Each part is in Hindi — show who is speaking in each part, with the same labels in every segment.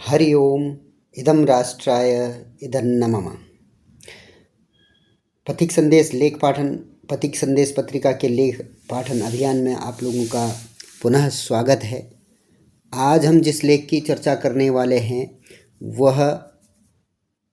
Speaker 1: हरि ओम। इदं राष्ट्राय इदन्न मम। पथिक संदेश लेख पाठन पथिक संदेश पत्रिका के लेख पाठन अभियान में आप लोगों का पुनः स्वागत है। आज हम जिस लेख की चर्चा करने वाले हैं वह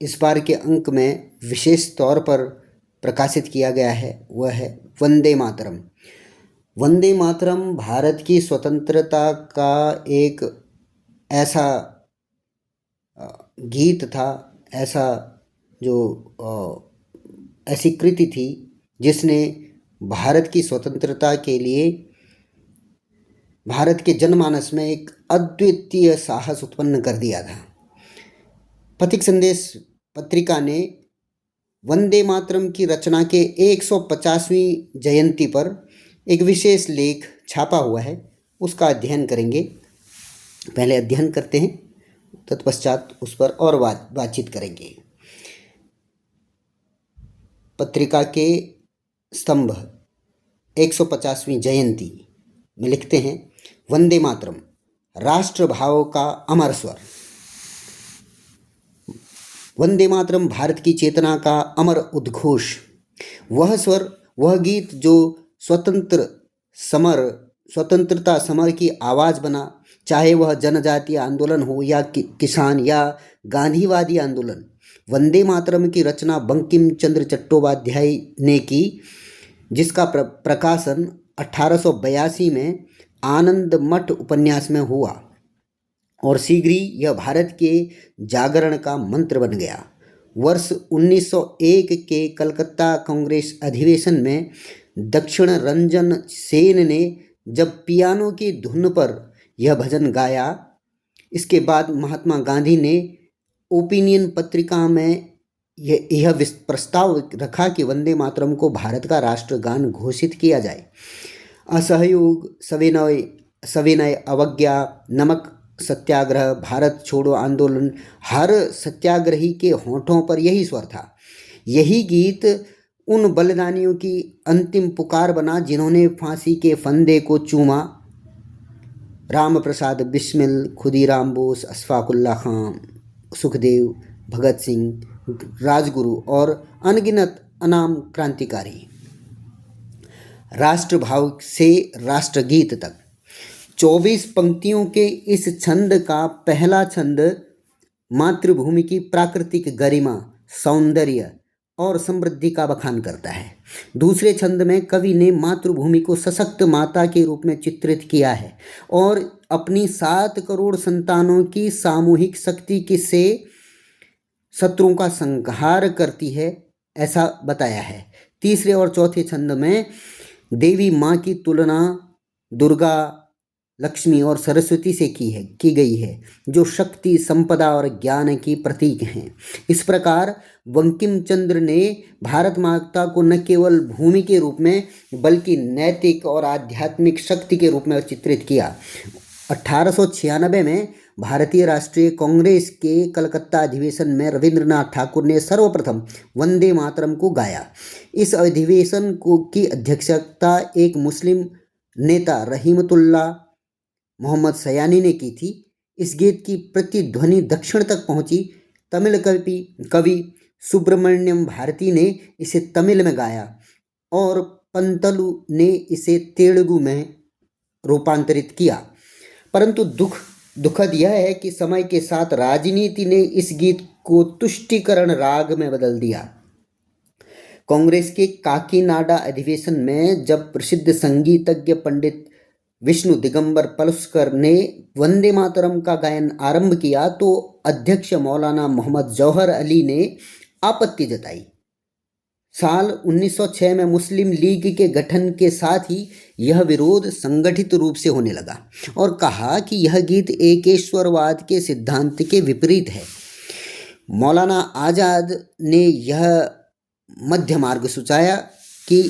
Speaker 1: इस बार के अंक में विशेष तौर पर प्रकाशित किया गया है, वह है वंदे मातरम। वंदे मातरम भारत की स्वतंत्रता का एक ऐसा गीत था, ऐसा जो ऐसी कृति थी जिसने भारत की स्वतंत्रता के लिए भारत के जनमानस में एक अद्वितीय साहस उत्पन्न कर दिया था। पथिक संदेश पत्रिका ने वंदे मातरम की रचना के 150वीं जयंती पर एक विशेष लेख छापा हुआ है, उसका अध्ययन करेंगे। पहले अध्ययन करते हैं, तत्पश्चात उस पर और बातचीत करेंगे। पत्रिका के स्तंभ 150वीं जयंती में लिखते हैं, वंदे मातरम राष्ट्रभाव का अमर स्वर। वंदे मातरम भारत की चेतना का अमर उद्घोष, वह स्वर, वह गीत जो स्वतंत्रता समर की आवाज़ बना, चाहे वह जनजातीय आंदोलन हो या किसान या गांधीवादी आंदोलन। वंदे मातरम की रचना बंकिम चंद्र चट्टोपाध्याय ने की, जिसका प्रकाशन 1882 में आनंद मठ उपन्यास में हुआ और शीघ्र ही यह भारत के जागरण का मंत्र बन गया। वर्ष 1901 के कलकत्ता कांग्रेस अधिवेशन में दक्षिण रंजन सेन ने जब पियानो की धुन पर यह भजन गाया, इसके बाद महात्मा गांधी ने ओपिनियन पत्रिका में यह प्रस्ताव रखा कि वंदे मातरम को भारत का राष्ट्रगान घोषित किया जाए। असहयोग, सविनय अवज्ञा, नमक सत्याग्रह, भारत छोड़ो आंदोलन, हर सत्याग्रही के होठों पर यही स्वर था। यही गीत उन बलिदानियों की अंतिम पुकार बना जिन्होंने फांसी के फंदे को चूमा। राम प्रसाद बिस्मिल, खुदीराम बोस, अशफाकुल्ला खां, सुखदेव, भगत सिंह, राजगुरु और अनगिनत अनाम क्रांतिकारी। राष्ट्रभाव से राष्ट्रगीत तक 24 पंक्तियों के इस छंद का पहला छंद मातृभूमि की प्राकृतिक गरिमा, सौंदर्य और समृद्धि का बखान करता है। दूसरे छंद में कवि ने मातृभूमि को सशक्त माता के रूप में चित्रित किया है और अपनी 7 करोड़ संतानों की सामूहिक शक्ति से शत्रुओं का संहार करती है, ऐसा बताया है। तीसरे और चौथे छंद में देवी माँ की तुलना दुर्गा, लक्ष्मी और सरस्वती से की गई है, जो शक्ति, संपदा और ज्ञान की प्रतीक हैं। इस प्रकार बंकिम चंद्र ने भारत माता को न केवल भूमि के रूप में बल्कि नैतिक और आध्यात्मिक शक्ति के रूप में चित्रित किया। 1896 में भारतीय राष्ट्रीय कांग्रेस के कलकत्ता अधिवेशन में रविंद्रनाथ ठाकुर ने सर्वप्रथम वंदे मातरम को गाया। इस अधिवेशन की अध्यक्षता एक मुस्लिम नेता रहीमतुल्ला मोहम्मद सयानी ने की थी। इस गीत की प्रतिध्वनि दक्षिण तक पहुंची। तमिल कवि सुब्रमण्यम भारती ने इसे तमिल में गाया और पंतलु ने इसे तेलुगु में रूपांतरित किया। परंतु दुखद यह है कि समय के साथ राजनीति ने इस गीत को तुष्टीकरण राग में बदल दिया। कांग्रेस के काकीनाडा अधिवेशन में जब प्रसिद्ध संगीतज्ञ पंडित विष्णु दिगंबर पलुस्कर ने वंदे मातरम का गायन आरंभ किया तो अध्यक्ष मौलाना मोहम्मद जौहर अली ने आपत्ति जताई। साल 1906 में मुस्लिम लीग के गठन के साथ ही यह विरोध संगठित रूप से होने लगा और कहा कि यह गीत एकेश्वरवाद के सिद्धांत के विपरीत है। मौलाना आज़ाद ने यह मध्य मार्ग सुझाया कि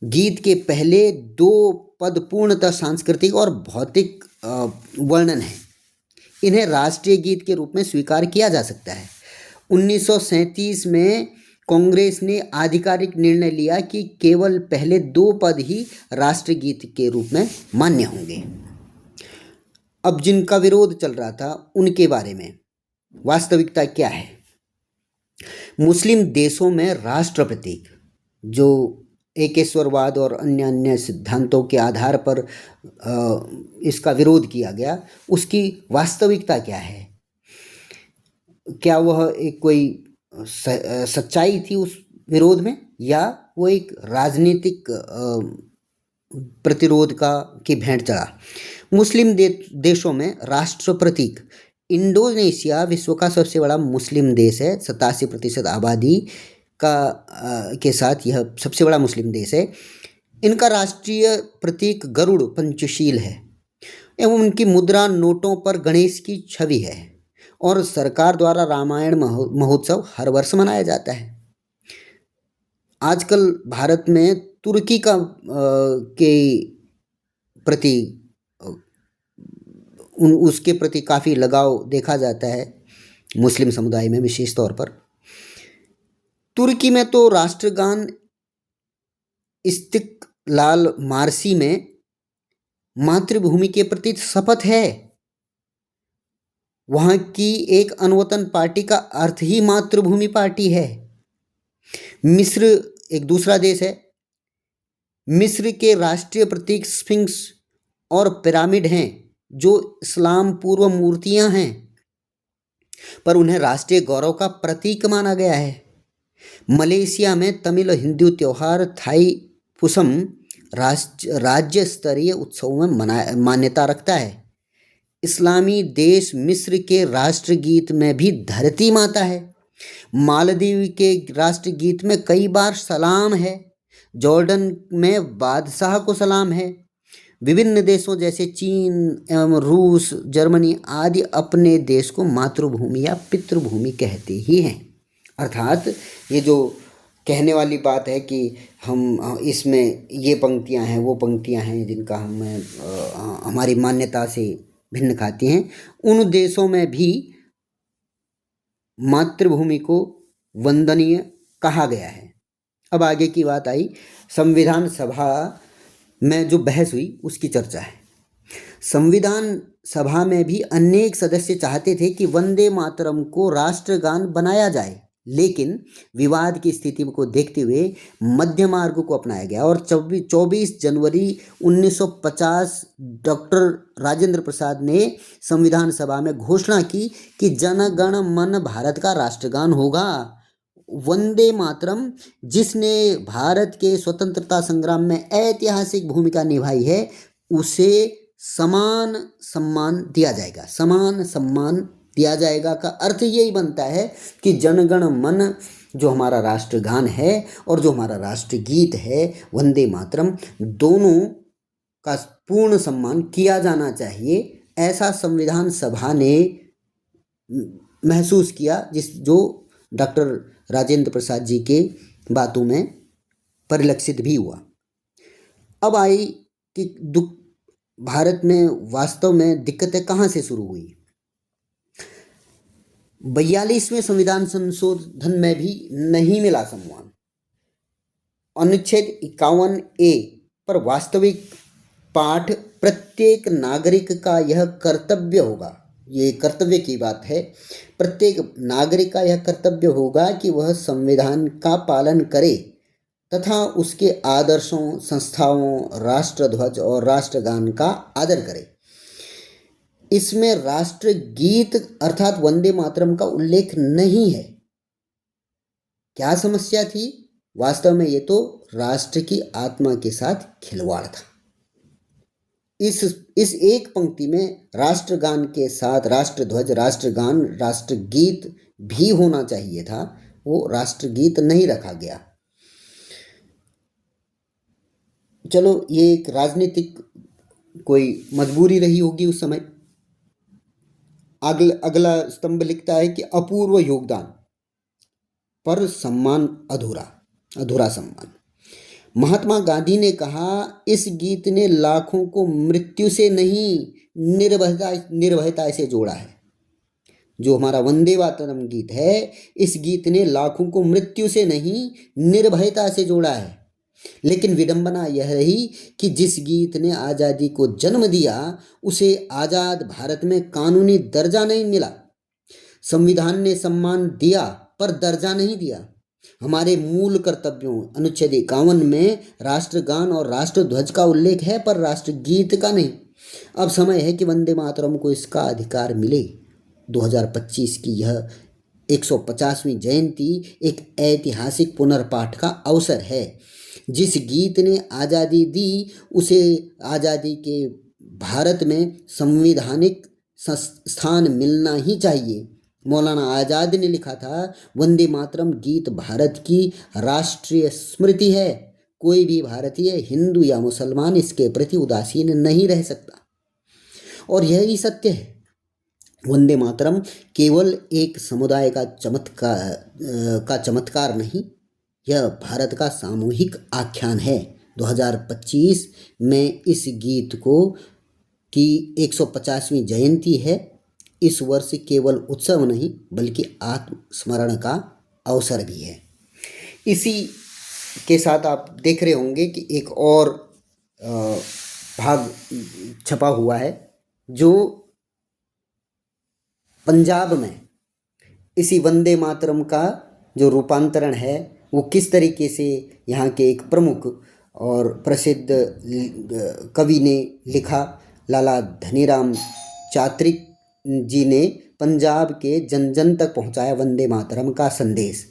Speaker 1: गीत के पहले 2 पद पूर्णतः सांस्कृतिक और भौतिक वर्णन है, इन्हें राष्ट्रीय गीत के रूप में स्वीकार किया जा सकता है। 1937 में कांग्रेस ने आधिकारिक निर्णय लिया कि केवल पहले 2 पद ही राष्ट्रगीत के रूप में मान्य होंगे। अब जिनका विरोध चल रहा था उनके बारे में वास्तविकता क्या है? मुस्लिम देशों में राष्ट्र प्रतीक, जो एकेश्वरवाद और अन्य अन्य सिद्धांतों के आधार पर इसका विरोध किया गया, उसकी वास्तविकता क्या है? क्या वह एक कोई सच्चाई थी उस विरोध में, या वो एक राजनीतिक प्रतिरोध की भेंट चढ़ा? मुस्लिम देशों में राष्ट्र प्रतीक, इंडोनेशिया विश्व का सबसे बड़ा मुस्लिम देश है, 87% आबादी के साथ यह सबसे बड़ा मुस्लिम देश है। इनका राष्ट्रीय प्रतीक गरुड़ पंचशील है एवं उनकी मुद्रा नोटों पर गणेश की छवि है, और सरकार द्वारा रामायण महोत्सव हर वर्ष मनाया जाता है। आजकल भारत में तुर्की के प्रति उसके प्रति काफ़ी लगाव देखा जाता है मुस्लिम समुदाय में, विशेष तौर पर। तुर्की में तो राष्ट्रगान इस्तिक्लाल मार्सी में मातृभूमि के प्रति शपथ है। वहाँ की एक अनवतन पार्टी का अर्थ ही मातृभूमि पार्टी है। मिस्र एक दूसरा देश है। मिस्र के राष्ट्रीय प्रतीक स्फिंक्स और पिरामिड हैं, जो इस्लाम पूर्व मूर्तियां हैं, पर उन्हें राष्ट्रीय गौरव का प्रतीक माना गया है। मलेशिया में तमिल हिंदू त्यौहार थाई पुसम राज्य स्तरीय उत्सवों में मान्यता रखता है। इस्लामी देश मिस्र के राष्ट्रगीत में भी धरती माता है। मालदीव के राष्ट्रगीत में कई बार सलाम है। जॉर्डन में बादशाह को सलाम है। विभिन्न देशों जैसे चीन एवं रूस, जर्मनी आदि अपने देश को मातृभूमि या पितृभूमि कहते ही हैं। अर्थात ये जो कहने वाली बात है कि हम इसमें ये पंक्तियां हैं, वो पंक्तियां हैं जिनका हमारी मान्यता से भिन्न खाती हैं, उन देशों में भी मातृभूमि को वंदनीय कहा गया है। अब आगे की बात आई, संविधान सभा में जो बहस हुई उसकी चर्चा है। संविधान सभा में भी अनेक सदस्य चाहते थे कि वंदे मातरम को राष्ट्रगान बनाया जाए, लेकिन विवाद की स्थिति को देखते हुए मध्य मार्ग को अपनाया गया और 24 जनवरी 1950 डॉक्टर राजेंद्र प्रसाद ने संविधान सभा में घोषणा की कि जन गण मन भारत का राष्ट्रगान होगा। वंदे मातरम, जिसने भारत के स्वतंत्रता संग्राम में ऐतिहासिक भूमिका निभाई है, उसे समान सम्मान दिया जाएगा। समान सम्मान दिया जाएगा का अर्थ यही बनता है कि जनगण मन जो हमारा राष्ट्रगान है और जो हमारा राष्ट्रगीत है वंदे मातरम, दोनों का पूर्ण सम्मान किया जाना चाहिए। ऐसा संविधान सभा ने महसूस किया, जो डॉक्टर राजेंद्र प्रसाद जी के बातों में परिलक्षित भी हुआ। अब आई कि भारत में वास्तव में दिक्कतें कहाँ से शुरू हुई। 42वें संविधान संशोधन में भी नहीं मिला सम्मान। अनुच्छेद 51A पर वास्तविक पाठ प्रत्येक नागरिक का यह कर्तव्य होगा, ये कर्तव्य की बात है, प्रत्येक नागरिक का यह कर्तव्य होगा कि वह संविधान का पालन करे तथा उसके आदर्शों, संस्थाओं, राष्ट्रध्वज और राष्ट्रगान का आदर करे। इसमें राष्ट्रगीत अर्थात वंदे मातरम का उल्लेख नहीं है। क्या समस्या थी? वास्तव में ये तो राष्ट्र की आत्मा के साथ खिलवाड़ था। इस एक पंक्ति में राष्ट्रगान के साथ राष्ट्रध्वज, राष्ट्रगान, राष्ट्रगीत भी होना चाहिए था, वो राष्ट्रगीत नहीं रखा गया। चलो, ये एक राजनीतिक कोई मजबूरी रही होगी उस समय। अगला स्तंभ लिखता है कि अपूर्व योगदान पर सम्मान अधूरा सम्मान। महात्मा गांधी ने कहा, इस गीत ने लाखों को मृत्यु से नहीं निर्भयता से जोड़ा है। जो हमारा वंदे मातरम गीत है, इस गीत ने लाखों को मृत्यु से नहीं निर्भयता से जोड़ा है। लेकिन विडंबना यह रही कि जिस गीत ने आज़ादी को जन्म दिया, उसे आज़ाद भारत में कानूनी दर्जा नहीं मिला। संविधान ने सम्मान दिया पर दर्जा नहीं दिया। हमारे मूल कर्तव्यों अनुच्छेद 51 में राष्ट्रगान और राष्ट्रध्वज का उल्लेख है पर राष्ट्रगीत का नहीं। अब समय है कि वंदे मातरम को इसका अधिकार मिले। 2025 की यह 150वीं जयंती एक ऐतिहासिक पुनर्पाठ का अवसर है। जिस गीत ने आज़ादी दी उसे आज़ादी के भारत में संवैधानिक स्थान मिलना ही चाहिए। मौलाना आज़ाद ने लिखा था, वंदे मातरम गीत भारत की राष्ट्रीय स्मृति है। कोई भी भारतीय, हिंदू या मुसलमान, इसके प्रति उदासीन नहीं रह सकता। और यही सत्य है। वंदे मातरम केवल एक समुदाय का चमत्कार नहीं, यह भारत का सामूहिक आख्यान है। 2025 में इस गीत को की 150वीं जयंती है। इस वर्ष केवल उत्सव नहीं बल्कि आत्मस्मरण का अवसर भी है। इसी के साथ आप देख रहे होंगे कि एक और भाग छपा हुआ है जो पंजाब में इसी वंदे मातरम का जो रूपांतरण है वो किस तरीके से यहाँ के एक प्रमुख और प्रसिद्ध कवि ने लिखा। लाला धनीराम चात्रिक जी ने पंजाब के जन जन तक पहुँचाया वंदे मातरम का संदेश।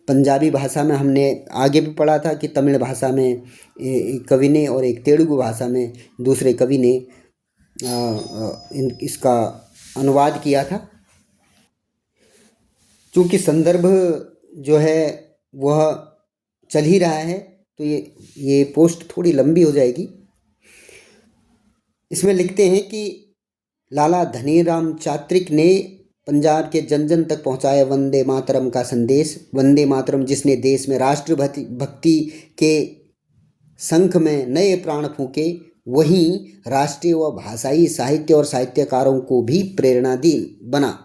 Speaker 1: पंजाबी भाषा में हमने आगे भी पढ़ा था कि तमिल भाषा में एक कवि ने और एक तेलुगु भाषा में दूसरे कवि ने इसका अनुवाद किया था। चूँकि संदर्भ जो है वह चल ही रहा है तो ये पोस्ट थोड़ी लंबी हो जाएगी। इसमें लिखते हैं कि लाला धनीराम चात्रिक ने पंजाब के जन जन तक पहुंचाया वंदे मातरम का संदेश। वंदे मातरम जिसने देश में राष्ट्रभक्ति के शंख में नए प्राण फूंके, वहीं राष्ट्रीय व भाषाई साहित्य और साहित्यकारों को भी प्रेरणा दी बना।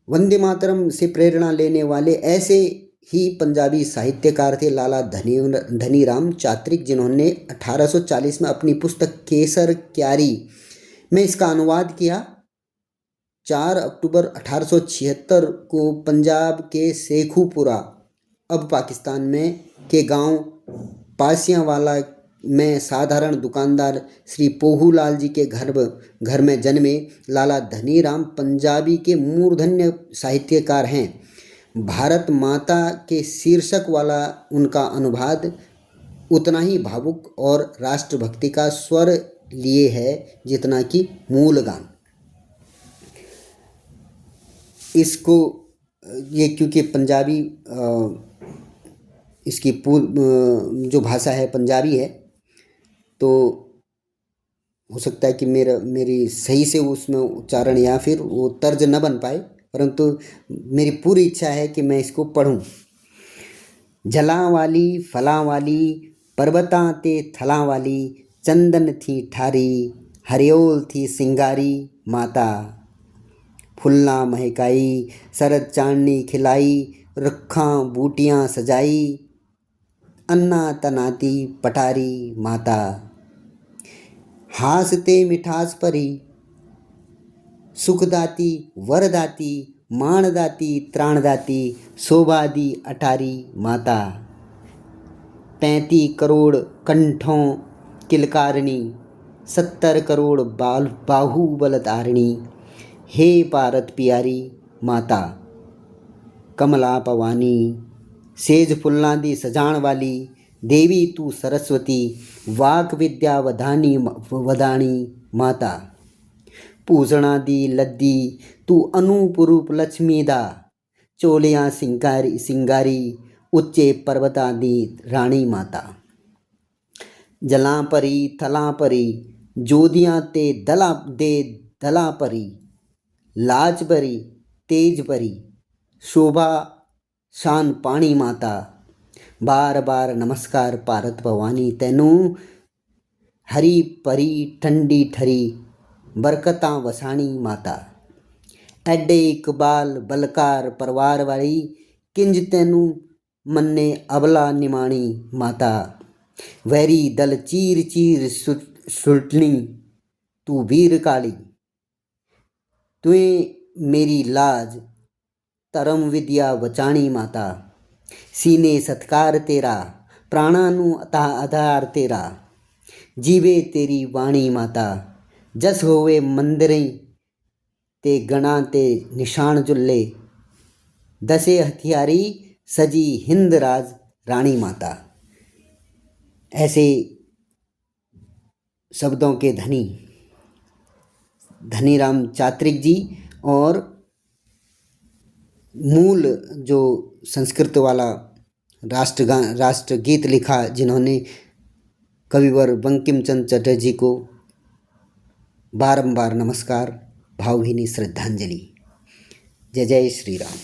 Speaker 1: वंदे मातरम से प्रेरणा लेने वाले ऐसे ही पंजाबी साहित्यकार थे लाला धनीराम चात्रिक, जिन्होंने 1840 में अपनी पुस्तक केसर क्यारी में इसका अनुवाद किया। 4 अक्टूबर 1876 को पंजाब के शेखुपुरा, अब पाकिस्तान में, के गांव पासियांवाला में साधारण दुकानदार श्री पोहूलाल जी के घर में जन्मे लाला धनीराम पंजाबी के मूर्धन्य साहित्यकार हैं। भारत माता के शीर्षक वाला उनका अनुवाद उतना ही भावुक और राष्ट्रभक्ति का स्वर लिए है जितना कि मूल गान। इसको ये क्योंकि पंजाबी इसकी जो भाषा है पंजाबी है, तो हो सकता है कि मेरी सही से उसमें उच्चारण या फिर वो तर्ज न बन पाए, परंतु मेरी पूरी इच्छा है कि मैं इसको पढूं। जलां वाली फलां वाली पर्वतां ते थलां वाली, चंदन थी ठारी हरियोल थी सिंगारी माता। फुल्लां महकाई सरद चांदनी खिलाई, रुखां बूटियां सजाई, अन्ना तनाती पटारी माता। हासते मिठास परी सुखदाती वरदाती, माणदाती त्राणदाती, शोभादी अटारी माता। 35 करोड़ कंठों किलकारिणी, 70 करोड़ बाहुबल तारिणी, हे भारत प्यारी माता। कमला पवानी सेज फुल्लां दी सजाण वाली, देवी तू सरस्वती, वाक विद्या वधानी माता। पूजणा दी लद्दी तू अनूप रूप लक्ष्मी दा, चोलियां सिंगारी उच्चे पर्वतां दी राणी माता। जलां परी थलां परी, जोधियां ते दलां परी, लाज परी तेज परी, शोभा शान पाणी माता। बार बार नमस्कार भारत भवानी तैनू, हरी परी ठंडी ठरी, बरकतां वसाणी माता। एडे इकबाल बलकार परवार वाली, किंज तैनू मन्ने अबला निमाणी माता। वैरी दल चीर चीर सुलटनी, तू वीर काली। तुएं मेरी लाज धर्म विद्या बचाणी माता, सीने सत्कार तेरा प्राणा नू आधार तेरा, जीवे तेरी वाणी माता, जस होवे मंदिरें ते गणा ते निशान जुल्ले, दसे हथियारी सजी हिंद राज रानी माता। ऐसे शब्दों के धनी धनीराम चात्रिक जी और मूल जो संस्कृत वाला राष्ट्रगीत लिखा जिन्होंने कविवर बंकिम चंद्र चटर्जी को बारंबार नमस्कार, भावभीनी श्रद्धांजलि। जय जय श्री राम।